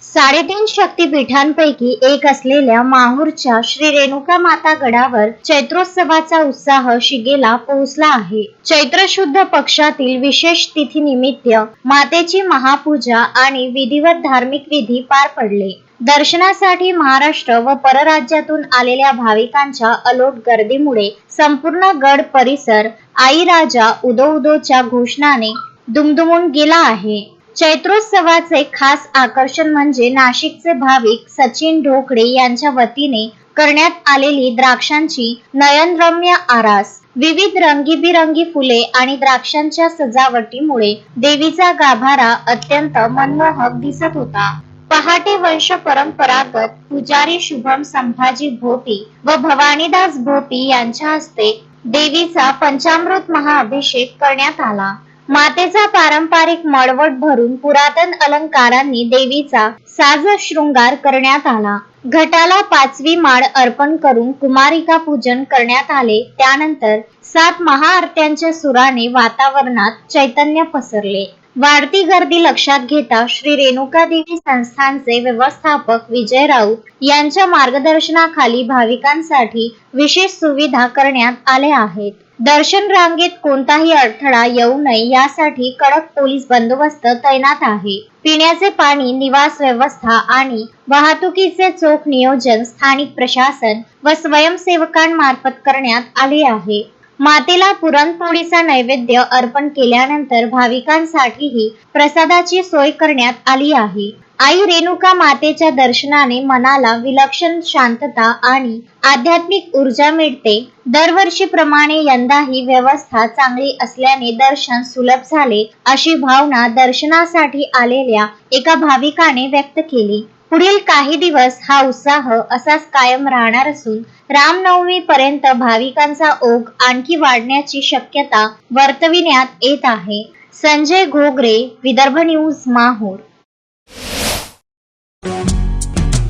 3.5 शक्तिपीठांपैकी एक असलेल्या माहूरच्या श्री रेणुका माता गडावर चैत्रोत्सवाचा उत्साह शिगेला पोहोचला आहे. चैत्र शुद्ध पक्षातील विशेष तिथीनिमित्त मातेची महापूजा आणि विधिवत धार्मिक विधी पार पडले. दर्शनासाठी महाराष्ट्र व परराज्यातून आलेल्या भाविकांच्या अलोट गर्दीमुळे संपूर्ण गड परिसर आई राजा उदो उदोच्या घोषणाने दुमदुमून गेला आहे. चैत्रोत्सवाचे खास आकर्षण म्हणजे नाशिकचे भाविक सचिन ढोकळे यांच्या वतीने करण्यात आलेली द्राक्षांची नयनरम्य आरास. विविध रंगीबिरंगी फुले आणि द्राक्षांच्या सजावटीमुळे देवीचा गाभारा अत्यंत मनमोहक दिसत होता. पहाटे वंश परंपरागत पुजारी शुभम संभाजी भोपी व भवानीदास भोपी यांच्या हस्ते देवीचा पंचामृत महाअभिषेक करण्यात आला. मातेचा पारंपरिक मळवट भरून पुरातन अलंकारांनी देवीचा साज शृंगार करण्यात आला. घटाला 5वी माळ अर्पण करून कुमारिका पूजन करण्यात आले. त्यानंतर 7 महाआरत्यांच्या सुराने वातावरणात चैतन्य पसरले. वाढती गर्दी लक्षात घेता श्री रेणुका देवी संस्थानचे व्यवस्थापक विजय राऊत यांच्या मार्गदर्शनाखाली भाविकांसाठी विशेष सुविधा करण्यात आल्या आहेत. दर्शन रांगेत कोणताही अडथळा येऊ नये यासाठी कडक पोलीस बंदोबस्त तैनात आहे. पिण्याचे पाणी, निवास व्यवस्था आणि वाहतुकीचे चोख नियोजन स्थानिक प्रशासन व स्वयंसेवकांमार्फत करण्यात आले आहे. मातेला पुरणपोळीचा नैवेद्य अर्पण केल्यानंतर भाविकांसाठीही प्रसादाची सोय करण्यात आली आहे. आई रेणुका मातेच्या दर्शनाने मनाला विलक्षण शांतता आणि आध्यात्मिक ऊर्जा मिळते. दरवर्षीप्रमाणे यंदाही व्यवस्था चांगली असल्याने दर्शन सुलभ झाले अशी भावना दर्शनासाठी आलेल्या एका भाविकाने व्यक्त केली. पुढील काही दिवस हा उत्साह असाच कायम राहणार असून रामनवमी पर्यंत भाविकांचा ओघ आणखी वाढण्याची शक्यता वर्तविण्यात येत आहे. संजय घोगरे, विदर्भ न्यूज, माहूर.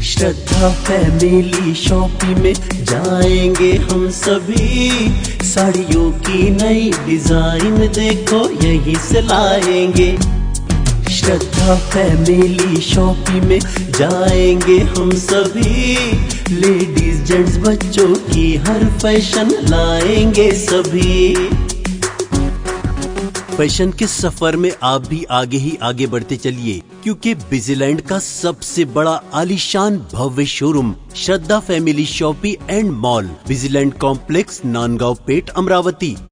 श्रद्धा फैमिली शॉपिंग में जाएंगे हम सभी, साड़ियों की नई डिजाइन देखो यहीं से लाएंगे. श्रद्धा फैमिली शॉपिंग में जाएंगे हम सभी, लेडीज जेंट्स बच्चों की हर फैशन लाएंगे सभी. फैशन के सफर में आप भी आगे ही आगे बढ़ते चलिए, क्योंकि बिजीलैंड का सबसे बड़ा आलीशान भव्य showroom Shraddha family shopping and mall, Busyland complex, Nandgaon Peth, Amravati.